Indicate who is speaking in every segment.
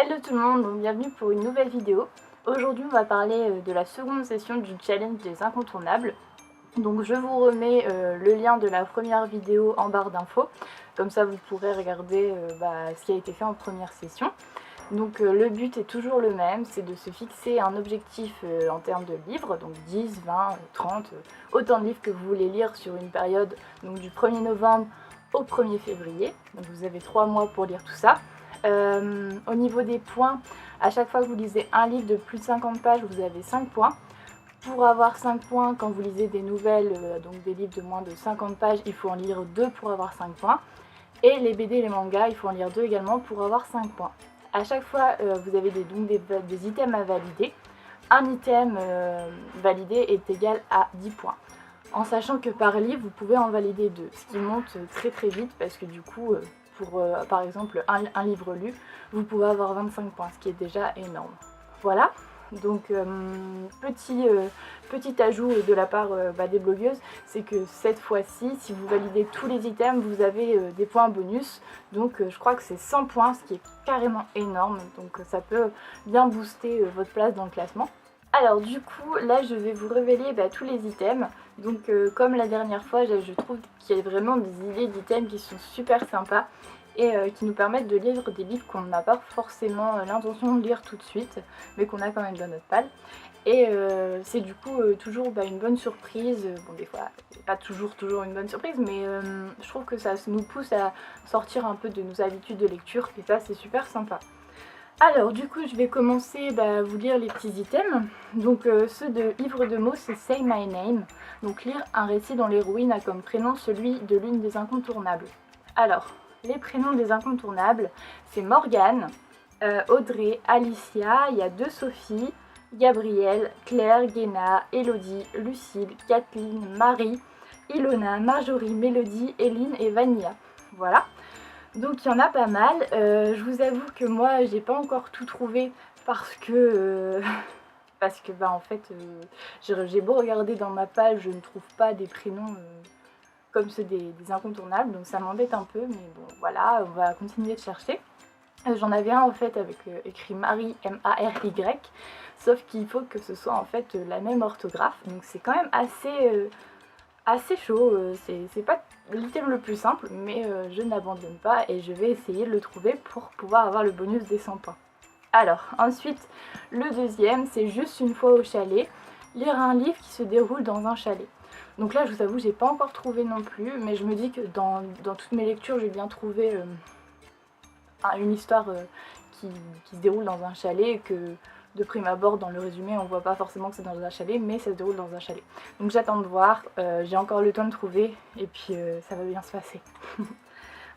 Speaker 1: Hello tout le monde, donc bienvenue pour une nouvelle vidéo. Aujourd'hui on va parler de la seconde session du challenge des incontournables. Donc je vous remets le lien de la première vidéo en barre d'infos, comme ça vous pourrez regarder ce qui a été fait en première session. Donc le but est toujours le même, c'est de se fixer un objectif en termes de livres, donc 10, 20, 30, autant de livres que vous voulez lire sur une période donc du 1er novembre au 1er février. Donc vous avez 3 mois pour lire tout ça. Au niveau des points, à chaque fois que vous lisez un livre de plus de 50 pages, vous avez 5 points. Pour avoir 5 points, quand vous lisez des nouvelles, donc des livres de moins de 50 pages, il faut en lire 2 pour avoir 5 points. Et les BD et les mangas, il faut en lire 2 également pour avoir 5 points. À chaque fois, vous avez des items à valider. Un item validé est égal à 10 points. En sachant que par livre, vous pouvez en valider 2, ce qui monte très très vite parce que du coup, pour par exemple un livre lu, vous pouvez avoir 25 points, ce qui est déjà énorme. Voilà, donc petit ajout de la part des blogueuses, c'est que cette fois-ci, si vous validez tous les items, vous avez des points bonus. Donc je crois que c'est 100 points, ce qui est carrément énorme, donc ça peut bien booster votre place dans le classement. Alors du coup, là je vais vous révéler tous les items. Donc comme la dernière fois, je trouve qu'il y a vraiment des idées d'items qui sont super sympas et qui nous permettent de lire des livres qu'on n'a pas forcément l'intention de lire tout de suite, mais qu'on a quand même dans notre palle. Et c'est du coup toujours une bonne surprise. Bon, des fois, pas toujours une bonne surprise, mais je trouve que ça nous pousse à sortir un peu de nos habitudes de lecture, et ça c'est super sympa. Alors du coup je vais commencer à vous lire les petits items. Donc ceux de Livre de mots, c'est Say My Name. Donc lire un récit dont l'héroïne a comme prénom celui de l'une des incontournables. Alors les prénoms des incontournables, c'est Morgane, Audrey, Alicia, il y a 2 Sophie, Gabrielle, Claire, Guéna, Elodie, Lucille, Kathleen, Marie, Ilona, Marjorie, Mélodie, Eline et Vanilla. Voilà. Donc il y en a pas mal. Je vous avoue que moi j'ai pas encore tout trouvé parce que en fait j'ai beau regarder dans ma page, je ne trouve pas des prénoms comme ceux des incontournables, donc ça m'embête un peu, mais bon voilà, on va continuer de chercher. J'en avais un en fait avec écrit Marie, M-A-R-Y, sauf qu'il faut que ce soit en fait la même orthographe, donc c'est quand même assez chaud, c'est pas l'item le plus simple, mais je n'abandonne pas et je vais essayer de le trouver pour pouvoir avoir le bonus des 100 points. Alors, ensuite, le deuxième, c'est Juste une fois au chalet, lire un livre qui se déroule dans un chalet. Donc là, je vous avoue, j'ai pas encore trouvé non plus, mais je me dis que dans toutes mes lectures, j'ai bien trouvé une histoire qui se déroule dans un chalet et que de prime abord dans le résumé on voit pas forcément que c'est dans un chalet, mais ça se déroule dans un chalet. Donc j'attends de voir, j'ai encore le temps de trouver et puis ça va bien se passer.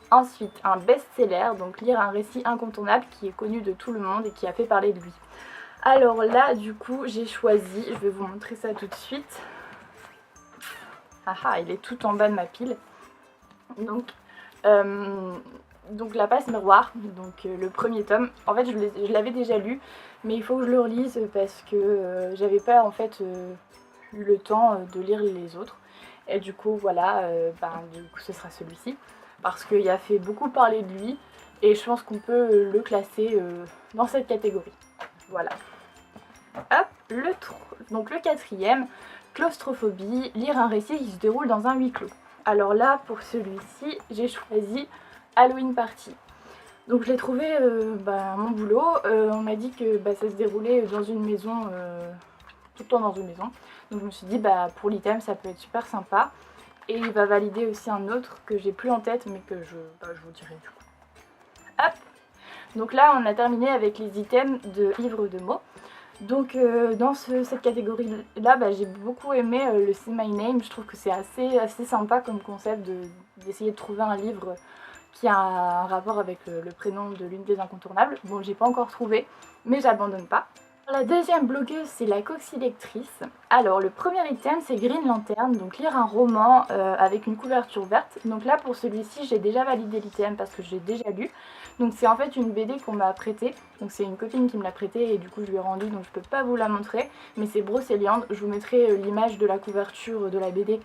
Speaker 1: Ensuite, un best-seller, donc lire un récit incontournable qui est connu de tout le monde et qui a fait parler de lui. Alors là du coup j'ai choisi, je vais vous montrer ça tout de suite. Ah, il est tout en bas de ma pile. Donc La Passe Miroir, donc le premier tome. En fait je l'avais déjà lu, mais il faut que je le relise parce que j'avais pas en fait eu le temps de lire les autres. Et du coup voilà, du coup ce sera celui-ci. Parce qu'il a fait beaucoup parler de lui et je pense qu'on peut le classer dans cette catégorie. Voilà. Hop, donc le quatrième, Claustrophobie, lire un récit qui se déroule dans un huis clos. Alors là pour celui-ci j'ai choisi Halloween Party. Donc je l'ai trouvé à mon boulot, on m'a dit que ça se déroulait dans une maison, tout le temps dans une maison. Donc je me suis dit pour l'item ça peut être super sympa. Et il va valider aussi un autre que j'ai plus en tête mais que je vous dirai du coup. Hop. Donc là on a terminé avec les items de livres de mots. Donc dans cette catégorie là j'ai beaucoup aimé le Say My Name. Je trouve que c'est assez sympa comme concept d'essayer de trouver un livre qui a un rapport avec le prénom de l'une des incontournables. Bon, j'ai pas encore trouvé, mais j'abandonne pas. La deuxième blogueuse, c'est la Coxylectrice. Alors, le premier item, c'est Green Lantern, donc lire un roman avec une couverture verte. Donc là, pour celui-ci, j'ai déjà validé l'item parce que j'ai déjà lu. Donc c'est en fait une BD qu'on m'a prêtée. Donc c'est une copine qui me l'a prêtée et du coup je lui ai rendu, donc je peux pas vous la montrer. Mais c'est Brocéliande. Je vous mettrai l'image de la couverture de la BD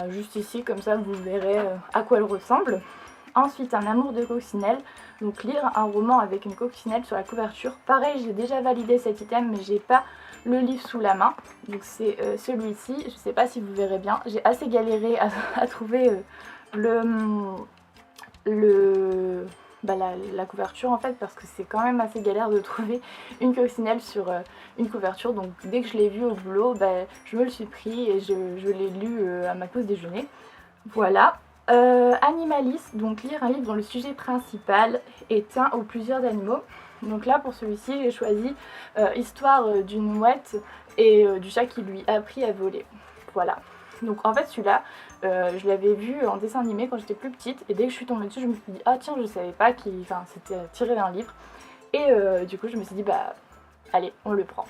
Speaker 1: juste ici, comme ça vous verrez à quoi elle ressemble. Ensuite, un amour de coccinelle, donc lire un roman avec une coccinelle sur la couverture. Pareil, j'ai déjà validé cet item, mais j'ai pas le livre sous la main. Donc c'est celui-ci, je sais pas si vous verrez bien. J'ai assez galéré à trouver la couverture en fait, parce que c'est quand même assez galère de trouver une coccinelle sur une couverture. Donc dès que je l'ai vu au boulot, je me le suis pris et je l'ai lu à ma pause déjeuner. Voilà. Animalis, donc lire un livre dont le sujet principal est un ou plusieurs animaux. Donc là pour celui-ci j'ai choisi Histoire d'une mouette et du chat qui lui a appris à voler. Voilà. Donc en fait celui-là je l'avais vu en dessin animé quand j'étais plus petite et dès que je suis tombée dessus je me suis dit ah tiens je savais pas c'était tiré d'un livre et du coup je me suis dit bah allez on le prend.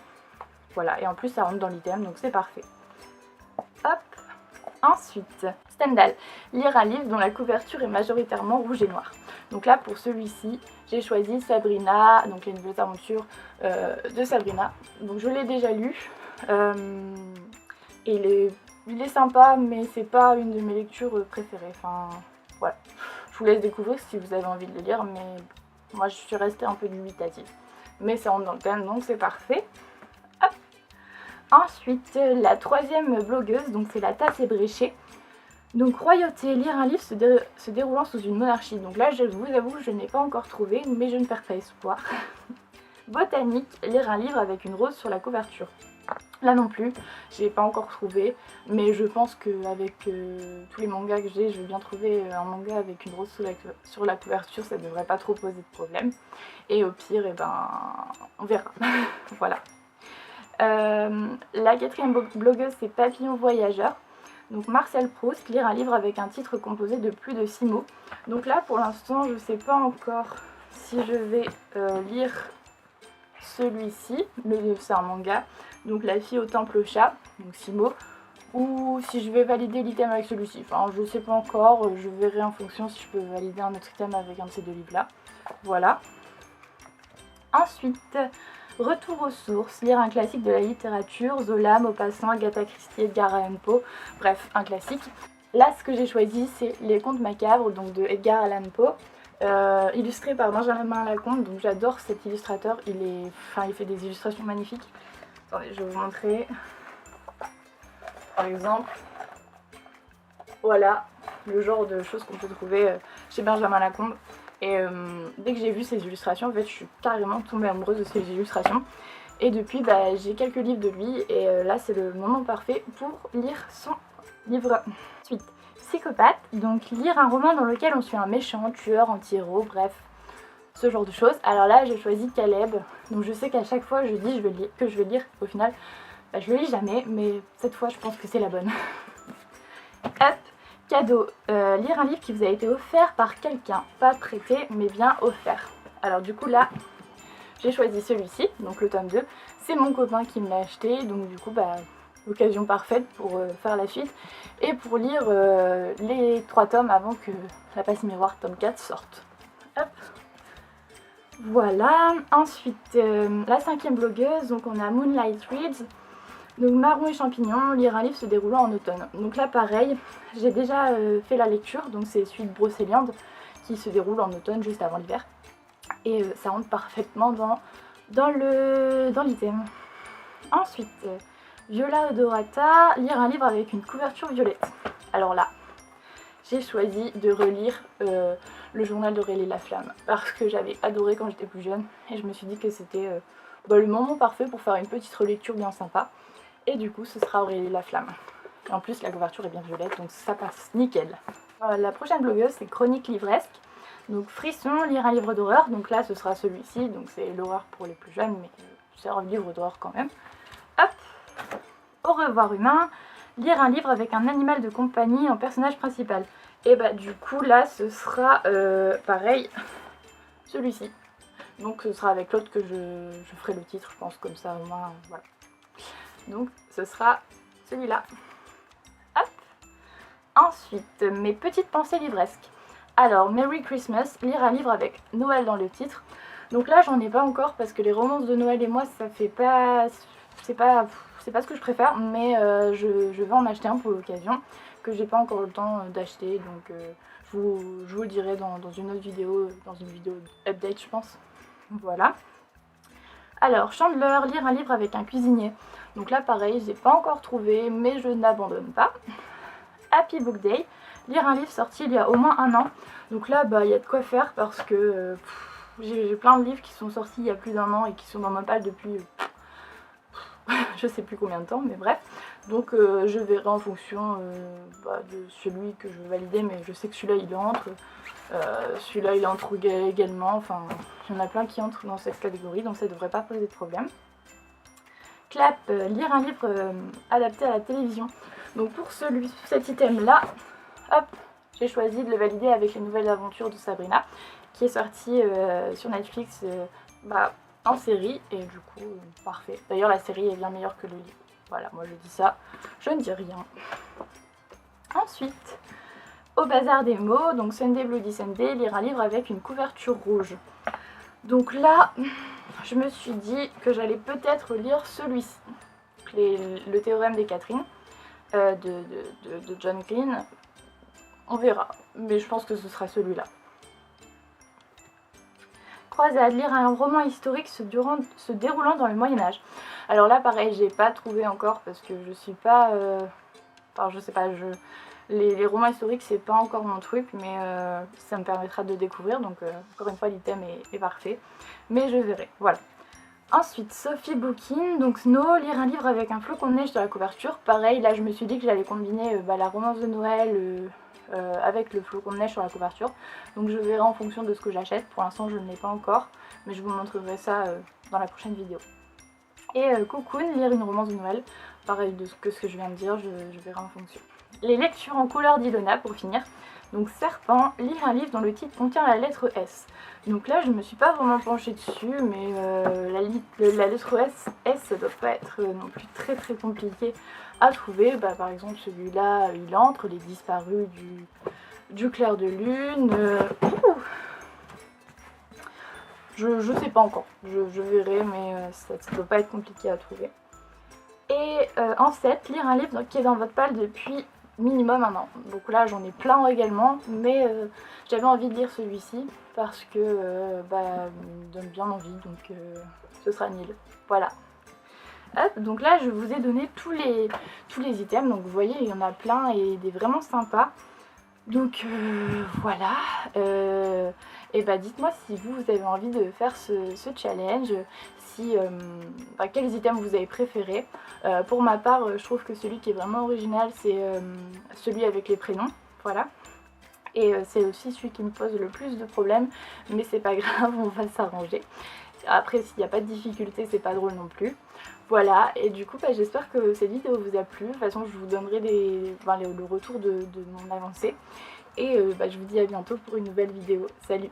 Speaker 1: Voilà et en plus ça rentre dans l'item donc c'est parfait. Hop. Ensuite, Stendhal, lire un livre dont la couverture est majoritairement rouge et noir. Donc là pour celui-ci, j'ai choisi Sabrina, donc les nouvelles aventures de Sabrina. Donc je l'ai déjà lu et il est sympa mais c'est pas une de mes lectures préférées. Enfin voilà, je vous laisse découvrir si vous avez envie de le lire mais moi je suis restée un peu dubitative. Mais ça rentre dans le thème donc c'est parfait. Hop. Ensuite, la troisième blogueuse, donc c'est la Tasse ébréchée. Donc royauté, lire un livre se déroulant sous une monarchie. Donc là, je vous avoue, je n'ai pas encore trouvé, mais je ne perds pas espoir. Botanique, lire un livre avec une rose sur la couverture. Là non plus, je n'ai pas encore trouvé, mais je pense qu'avec tous les mangas que j'ai, je vais bien trouver un manga avec une rose sur la couverture, ça ne devrait pas trop poser de problème. Et au pire, on verra. Voilà. La quatrième blogueuse c'est Papillon Voyageur. Donc Marcel Proust, lire un livre avec un titre composé de plus de 6 mots. Donc là pour l'instant je ne sais pas encore si je vais lire celui-ci, c'est un manga, donc La fille au temple au chat, donc 6 mots, ou si je vais valider l'item avec celui-ci. Enfin je ne sais pas encore, je verrai en fonction si je peux valider un autre item avec un de ces deux livres là. Voilà. Ensuite, retour aux sources, lire un classique de la littérature, Zola, Maupassant, Agatha Christie, Edgar Allan Poe, bref, un classique. Là, ce que j'ai choisi, c'est Les Contes macabres, donc de Edgar Allan Poe, illustré par Benjamin Lacombe, donc j'adore cet illustrateur, il fait des illustrations magnifiques. Attendez, je vais vous montrer. Par exemple, voilà le genre de choses qu'on peut trouver chez Benjamin Lacombe. Et dès que j'ai vu ces illustrations, en fait, je suis carrément tombée amoureuse de ces illustrations. Et depuis, j'ai quelques livres de lui et là, c'est le moment parfait pour lire son livre. Ensuite, Psychopathe, donc lire un roman dans lequel on suit un méchant, tueur, anti-héros, bref, ce genre de choses. Alors là, j'ai choisi Caleb, donc je sais qu'à chaque fois, je dis que je vais lire, au final, je le lis jamais, mais cette fois, je pense que c'est la bonne. Hop. Cadeau, lire un livre qui vous a été offert par quelqu'un, pas prêté mais bien offert. Alors du coup là, j'ai choisi celui-ci, donc le tome 2. C'est mon copain qui me l'a acheté, donc du coup l'occasion parfaite pour faire la suite et pour lire les 3 tomes avant que La Passe Miroir tome 4 sorte. Hop. Voilà, ensuite la 5e blogueuse, donc on a Moonlight Reads. Donc Marron et champignons, lire un livre se déroulant en automne. Donc là pareil, j'ai déjà fait la lecture, donc c'est celui de Brocéliande qui se déroule en automne juste avant l'hiver. Et ça rentre parfaitement dans l'item. Ensuite, Viola Odorata, lire un livre avec une couverture violette. Alors là, j'ai choisi de relire le journal d'Aurélie Laflamme parce que j'avais adoré quand j'étais plus jeune et je me suis dit que c'était le moment parfait pour faire une petite relecture bien sympa. Et du coup, ce sera Aurélie Laflamme. Et en plus, la couverture est bien violette, donc ça passe nickel. La prochaine blogueuse, c'est Chronique Livresque. Donc Frisson, lire un livre d'horreur. Donc là, ce sera celui-ci. Donc c'est l'horreur pour les plus jeunes, mais c'est un livre d'horreur quand même. Hop. Au revoir humain, lire un livre avec un animal de compagnie en personnage principal. Et du coup, là, ce sera pareil, celui-ci. Donc ce sera avec l'autre que je ferai le titre, je pense, comme ça au moins, voilà. Donc ce sera celui-là. Hop. Ensuite, mes petites pensées livresques. Alors, Merry Christmas, lire un livre avec Noël dans le titre. Donc là, j'en ai pas encore parce que les romances de Noël et moi, ça fait pas... C'est pas ce que je préfère, mais je vais en acheter un pour l'occasion, que j'ai pas encore le temps d'acheter. Donc je vous le dirai dans une autre vidéo, dans une vidéo update je pense. Voilà. Alors, Chandler, lire un livre avec un cuisinier. Donc là pareil, j'ai pas encore trouvé, mais je n'abandonne pas. Happy Book Day, lire un livre sorti il y a au moins 1 an. Donc là, bah, il y a de quoi faire parce que j'ai plein de livres qui sont sortis il y a plus d'1 an et qui sont dans ma palle depuis je sais plus combien de temps, mais bref. Donc je verrai en fonction de celui que je veux valider, mais je sais que celui-là il entre. Celui-là il entre également, enfin il y en a plein qui entrent dans cette catégorie, donc ça ne devrait pas poser de problème. Clap, lire un livre adapté à la télévision. Donc pour cet item là, hop, j'ai choisi de le valider avec les nouvelles aventures de Sabrina, qui est sortie sur Netflix en série, et du coup parfait. D'ailleurs la série est bien meilleure que le livre. Voilà, moi je dis ça, je ne dis rien. Ensuite, au bazar des mots, donc Sunday Bloody Sunday, lire un livre avec une couverture rouge. Donc là, je me suis dit que j'allais peut-être lire celui-ci, le théorème des Catherine, de John Green. On verra, mais je pense que ce sera celui-là. Croisade, lire un roman historique se déroulant dans le Moyen-Âge. Alors là, pareil, j'ai pas trouvé encore parce que je suis pas. Enfin, je sais pas, les romans historiques, c'est pas encore mon truc, mais ça me permettra de le découvrir. Donc, encore une fois, l'item est parfait. Mais je verrai, voilà. Ensuite, Sophie Bookin, donc Snow, lire un livre avec un flocon de neige sur la couverture. Pareil, là, je me suis dit que j'allais combiner la romance de Noël. Avec le flocon de neige sur la couverture, donc je verrai en fonction de ce que j'achète. Pour l'instant je ne l'ai pas encore, mais je vous montrerai ça dans la prochaine vidéo. Et Cocoon, lire une romance de Noël, pareil de ce que je viens de dire, je verrai en fonction. Les lectures en couleur d'Ilona pour finir. Donc Serpent, lire un livre dont le titre contient la lettre S. Donc là je me suis pas vraiment penchée dessus, mais la lettre S ça doit pas être non plus très très compliqué à trouver. Par exemple celui-là il entre, les disparus du clair de lune. Je sais pas encore, je verrai, mais ça doit pas être compliqué à trouver. Et en 7, lire un livre qui est dans votre palle depuis minimum 1 an. Donc là j'en ai plein également, mais j'avais envie de lire celui-ci parce que il me donne bien envie, donc ce sera Nil. Voilà. Hop, donc là je vous ai donné tous les items, donc vous voyez il y en a plein et des vraiment sympas. Donc voilà, et dites-moi si vous avez envie de faire ce challenge, si, quels items vous avez préférés. Pour ma part, je trouve que celui qui est vraiment original, c'est celui avec les prénoms, voilà. Et c'est aussi celui qui me pose le plus de problèmes, mais c'est pas grave, on va s'arranger. Après, s'il n'y a pas de difficulté, c'est pas drôle non plus. Voilà, et du coup, j'espère que cette vidéo vous a plu. De toute façon, je vous donnerai le retour de mon avancée. Et je vous dis à bientôt pour une nouvelle vidéo. Salut!